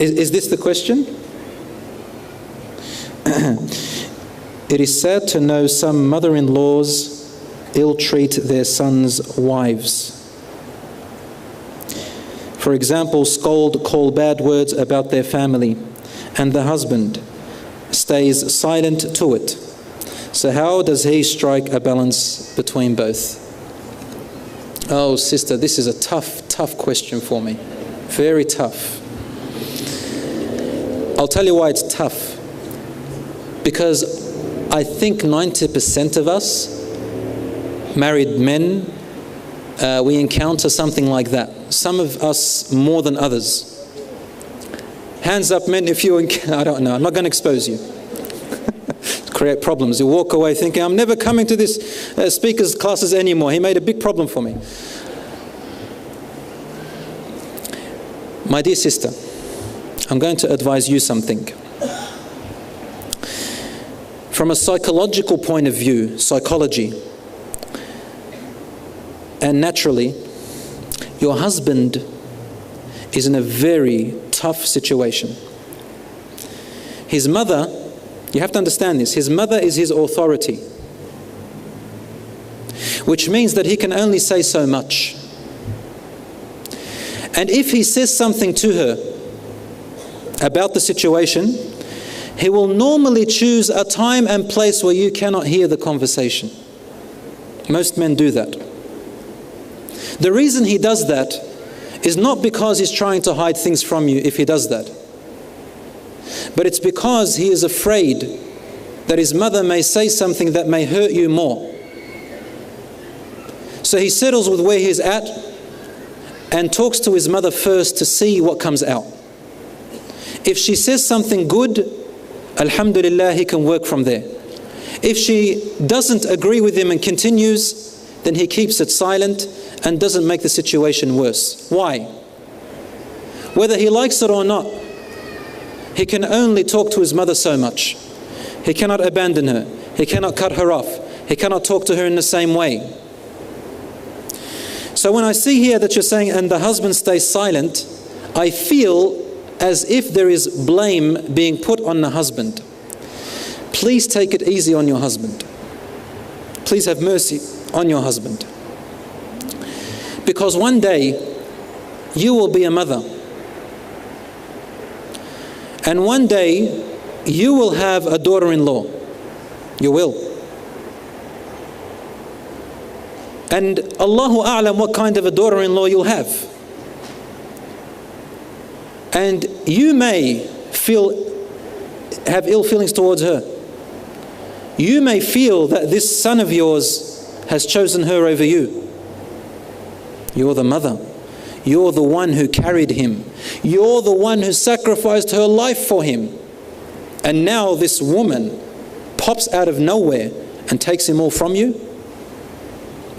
Is this the question? It is sad to know some mother-in-laws ill-treat their sons' wives. For example, scold, call bad words about their family, and the husband stays silent to it. So how does he strike a balance between both? Oh, sister, this is a tough question for me. Very tough. I'll tell you why it's tough. Because I think 90% of us, married men, we encounter something like that. Some of us more than others. Hands up, men, if you encounter, I don't know, I'm not going to expose you. Create problems. You walk away thinking, I'm never coming to this speaker's classes anymore. He made a big problem for me. My dear sister, I'm going to advise you something. From a psychological point of view, psychology, and naturally, your husband is in a very tough situation. His mother, you have to understand this, his mother is his authority, which means that he can only say so much. And if he says something to her about the situation, he will normally choose a time and place where you cannot hear the conversation. Most men do that. The reason he does that is not because he's trying to hide things from you if he does that, but it's because he is afraid that his mother may say something that may hurt you more. So he settles with where he's at and talks to his mother first to see what comes out. If she says something good, alhamdulillah, he can work from there. If she doesn't agree with him and continues, then he keeps it silent and doesn't make the situation worse. Why? Whether he likes it or not, he can only talk to his mother so much. He cannot abandon her. He cannot cut her off. He cannot talk to her in the same way. So when I see here that you're saying, and the husband stays silent, I feel as if there is blame being put on the husband. Please take it easy on your husband. Please have mercy on your husband. Because one day, you will be a mother. And one day, you will have a daughter-in-law. You will. And Allahu A'lam what kind of a daughter-in-law you'll have. And you may have ill feelings towards her. You may feel that this son of yours has chosen her over you. You're the mother. You're the one who carried him. You're the one who sacrificed her life for him. And now this woman pops out of nowhere and takes him all from you.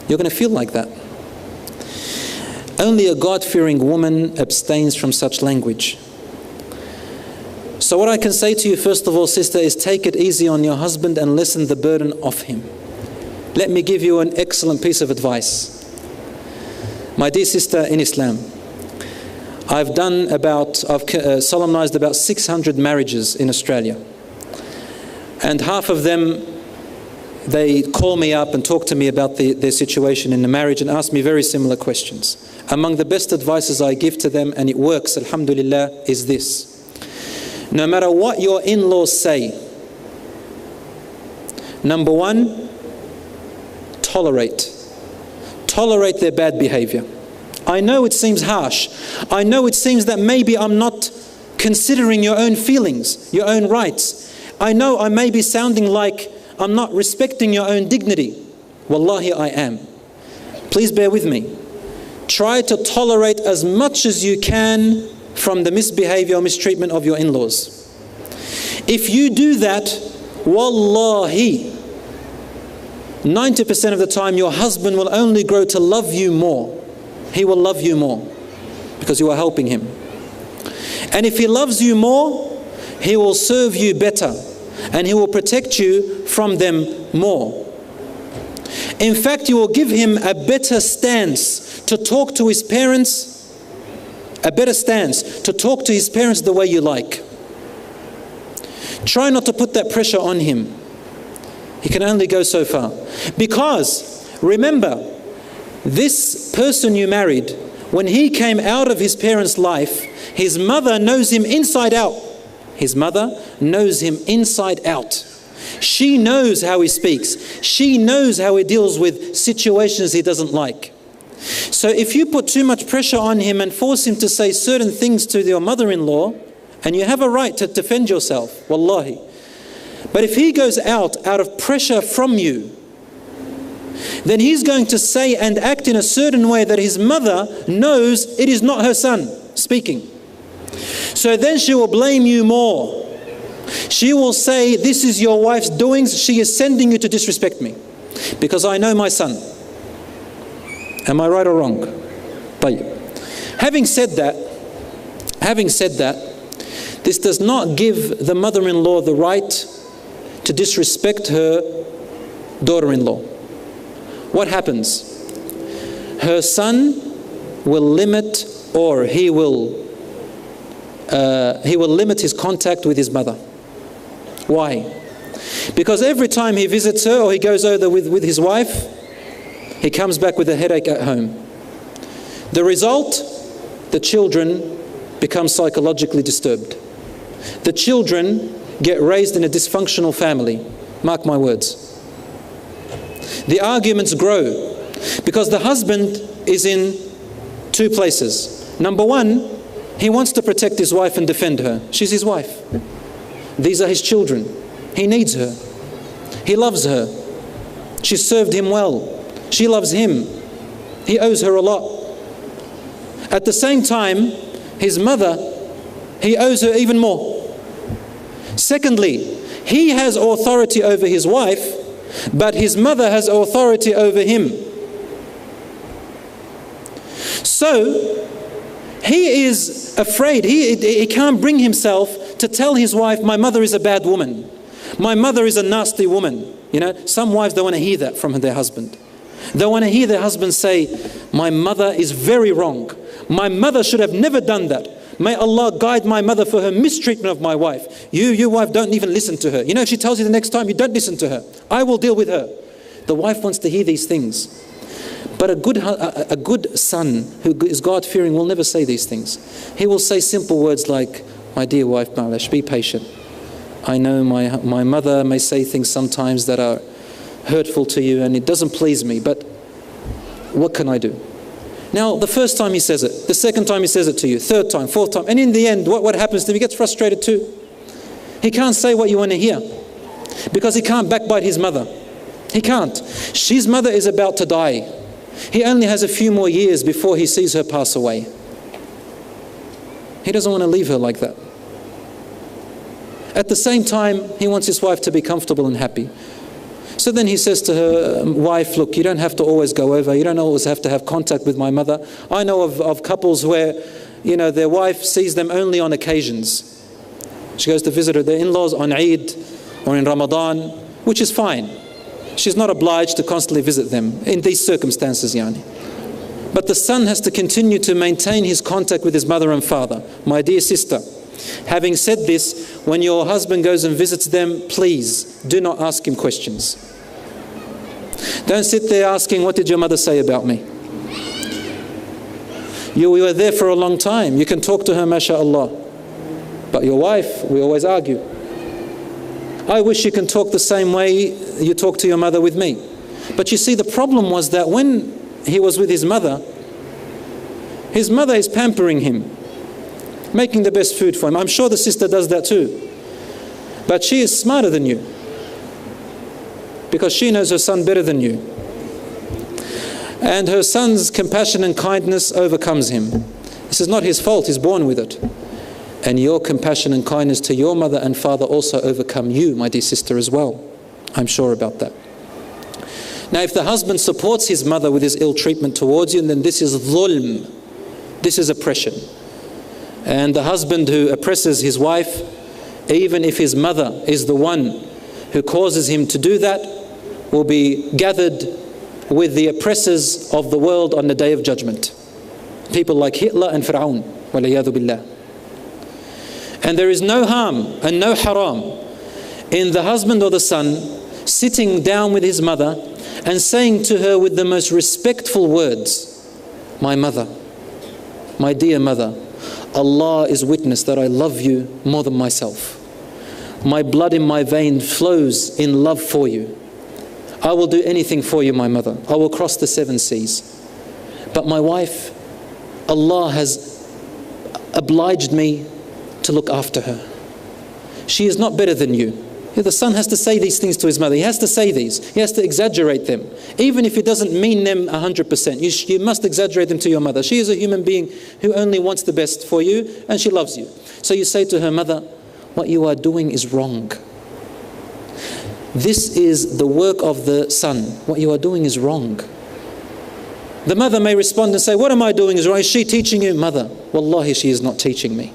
You're going to feel like that. Only a God-fearing woman abstains from such language. So what I can say to you, first of all, sister, is take it easy on your husband and lessen the burden off him. Let me give you an excellent piece of advice. My dear sister in Islam, I've solemnized about 600 marriages in Australia. And half of them, they call me up and talk to me about their situation in the marriage and ask me very similar questions. Among the best advices I give to them, and it works, alhamdulillah, is this. No matter what your in-laws say, number one, tolerate. Tolerate their bad behavior. I know it seems harsh. I know it seems that maybe I'm not considering your own feelings, your own rights. I know I may be sounding like I'm not respecting your own dignity. Wallahi, I am. Please bear with me. Try to tolerate as much as you can from the misbehavior or mistreatment of your in-laws. If you do that, wallahi, 90% of the time your husband will only grow to love you more. He will love you more because you are helping him. And if he loves you more, he will serve you better and he will protect you from them more. In fact, you will give him a better stance to talk to his parents a better stance to talk to his parents the way you like. Try not to put that pressure on him. He can only go so far. Because, remember, this person you married, when he came out of his parents' life, his mother knows him inside out. His mother knows him inside out. She knows how he speaks. She knows how he deals with situations he doesn't like. So if you put too much pressure on him and force him to say certain things to your mother-in-law, and you have a right to defend yourself, wallahi. But if he goes out of pressure from you, then he's going to say and act in a certain way that his mother knows it is not her son speaking. So then she will blame you more. She will say, this is your wife's doings. She is sending you to disrespect me because I know my son. Am I right or wrong? Having said that, this does not give the mother-in-law the right to disrespect her daughter-in-law. What happens? Her son will limit, or he will limit his contact with his mother. Why? Because every time he visits her or he goes over with his wife, he comes back with a headache at home. The result, the children become psychologically disturbed. The children get raised in a dysfunctional family. Mark my words. The arguments grow because the husband is in two places. Number one, he wants to protect his wife and defend her. She's his wife. These are his children. He needs her. He loves her. She served him well. She loves him. He owes her a lot. At the same time, his mother, he owes her even more. Secondly, he has authority over his wife, but his mother has authority over him. So, he is afraid. He can't bring himself to tell his wife, my mother is a bad woman. My mother is a nasty woman. You know, some wives don't want to hear that from their husband. They want to hear their husband say, my mother is very wrong. My mother should have never done that. May Allah guide my mother for her mistreatment of my wife. You wife, don't even listen to her. You know, if she tells you the next time, you don't listen to her. I will deal with her. The wife wants to hear these things. But a good son who is God-fearing will never say these things. He will say simple words like, my dear wife, Ma'lash, be patient. I know my mother may say things sometimes that are hurtful to you and it doesn't please me, but what can I do? Now, the first time he says it, the second time he says it to you, third time, fourth time, and in the end, what happens to him? He gets frustrated too. He can't say what you want to hear because he can't backbite his mother. He can't. His mother is about to die. He only has a few more years before he sees her pass away. He doesn't want to leave her like that. At the same time, he wants his wife to be comfortable and happy. So then he says to her, wife, look, you don't have to always go over. You don't always have to have contact with my mother. I know of couples where, you know, their wife sees them only on occasions. She goes to visit her, their in-laws on Eid or in Ramadan, which is fine. She's not obliged to constantly visit them in these circumstances, yani. But the son has to continue to maintain his contact with his mother and father. My dear sister, having said this, when your husband goes and visits them, please do not ask him questions. Don't sit there asking, what did your mother say about me? You were there for a long time. You can talk to her, mashallah. But your wife, we always argue. I wish you can talk the same way you talk to your mother with me. But you see, the problem was that when he was with his mother is pampering him, making the best food for him. I'm sure the sister does that too. But she is smarter than you because she knows her son better than you. And her son's compassion and kindness overcomes him. This is not his fault, he's born with it. And your compassion and kindness to your mother and father also overcome you, my dear sister, as well. I'm sure about that. Now, if the husband supports his mother with his ill treatment towards you, then this is dhulm. This is oppression. And the husband who oppresses his wife, even if his mother is the one who causes him to do that, will be gathered with the oppressors of the world on the Day of Judgment. People like Hitler and Fir'aun. Walayadu billah. And there is no harm and no haram in the husband or the son sitting down with his mother and saying to her with the most respectful words, my mother, my dear mother, Allah is witness that I love you more than myself. My blood in my vein flows in love for you. I will do anything for you, my mother. I will cross the 7 seas. But my wife, Allah has obliged me to look after her. She is not better than you. The son has to say these things to his mother. He has to say these. He has to exaggerate them. Even if he doesn't mean them 100%. You must exaggerate them to your mother. She is a human being who only wants the best for you, and she loves you. So you say to her, mother, what you are doing is wrong. This is the work of the son. What you are doing is wrong. The mother may respond and say, what am I doing is wrong? Is she teaching you? Mother, wallahi, she is not teaching me.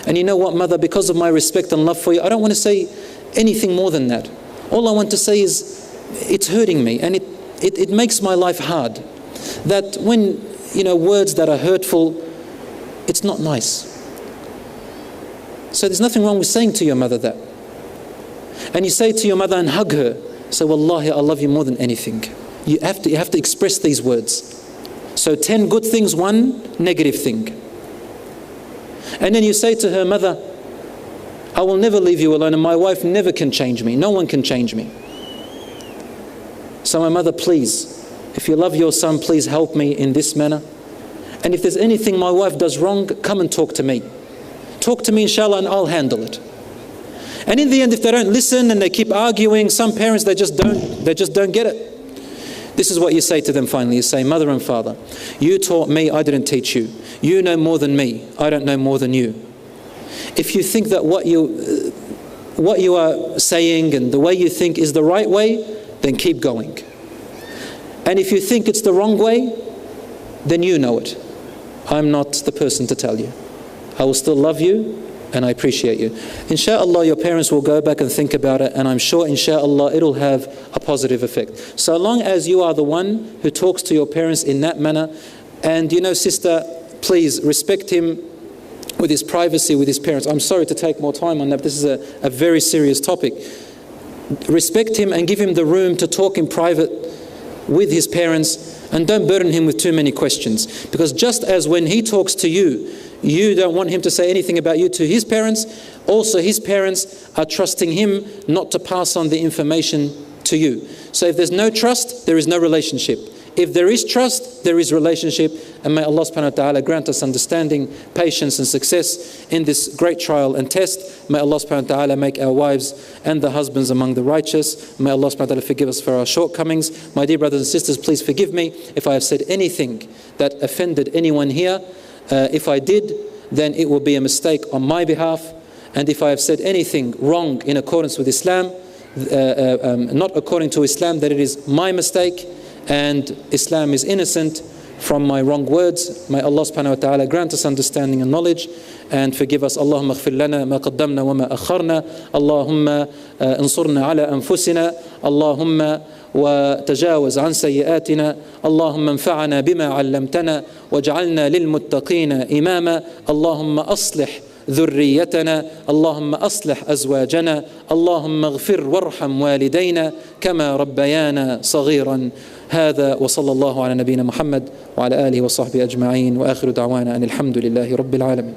And you know what, mother, because of my respect and love for you, I don't want to say anything more than that. All I want to say is, it's hurting me, and it makes my life hard. That when, words that are hurtful, it's not nice. So there's nothing wrong with saying to your mother that. And you say to your mother and hug her, say, wallahi, I love you more than anything. You have to express these words. So 10 good things, 1 negative thing. And then you say to her, mother, I will never leave you alone, and my wife never can change me. No one can change me. So my mother, please, if you love your son, please help me in this manner. And if there's anything my wife does wrong, come and talk to me. Talk to me, inshallah, and I'll handle it. And in the end, if they don't listen and they keep arguing, some parents, they just don't get it. This is what you say to them finally. You say, mother and father, you taught me, I didn't teach you. You know more than me, I don't know more than you. If you think that what you are saying and the way you think is the right way, then keep going. And if you think it's the wrong way, then you know it. I'm not the person to tell you. I will still love you and I appreciate you. Insha'Allah, your parents will go back and think about it, and I'm sure insha'Allah it'll have a positive effect. So long as you are the one who talks to your parents in that manner, and sister, please respect him with his privacy, with his parents. I'm sorry to take more time on that, but this is a very serious topic. Respect him and give him the room to talk in private with his parents, and don't burden him with too many questions. Because just as when he talks to you, you don't want him to say anything about you to his parents, also his parents are trusting him not to pass on the information to you. So if there's no trust, there is no relationship. If there is trust, there is relationship. And may Allah subhanahu wa ta'ala grant us understanding, patience and success in this great trial and test. May Allah subhanahu wa ta'ala make our wives and the husbands among the righteous. May Allah subhanahu wa ta'ala forgive us for our shortcomings. My dear brothers and sisters, please forgive me if I have said anything that offended anyone here. If I did, then it will be a mistake on my behalf. And if I have said anything wrong in accordance with Islam, not according to Islam, that it is my mistake, and Islam is innocent from my wrong words. May Allah subhanahu wa ta'ala grant us understanding and knowledge and forgive us. Allahumma ighfir lana ma qaddamna wa ma akharna. Allahumma ansurna ala anfusina. Allahumma وتجاوز عن سيئاتنا. اللهم انفعنا بما علمتنا واجعلنا للمتقين إماما. اللهم أصلح ذريتنا. اللهم أصلح أزواجنا. اللهم اغفر وارحم والدينا كما ربيانا صغيرا. هذا وصلى الله على نبينا محمد وعلى آله وصحبه أجمعين، وآخر دعوانا أن الحمد لله رب العالمين.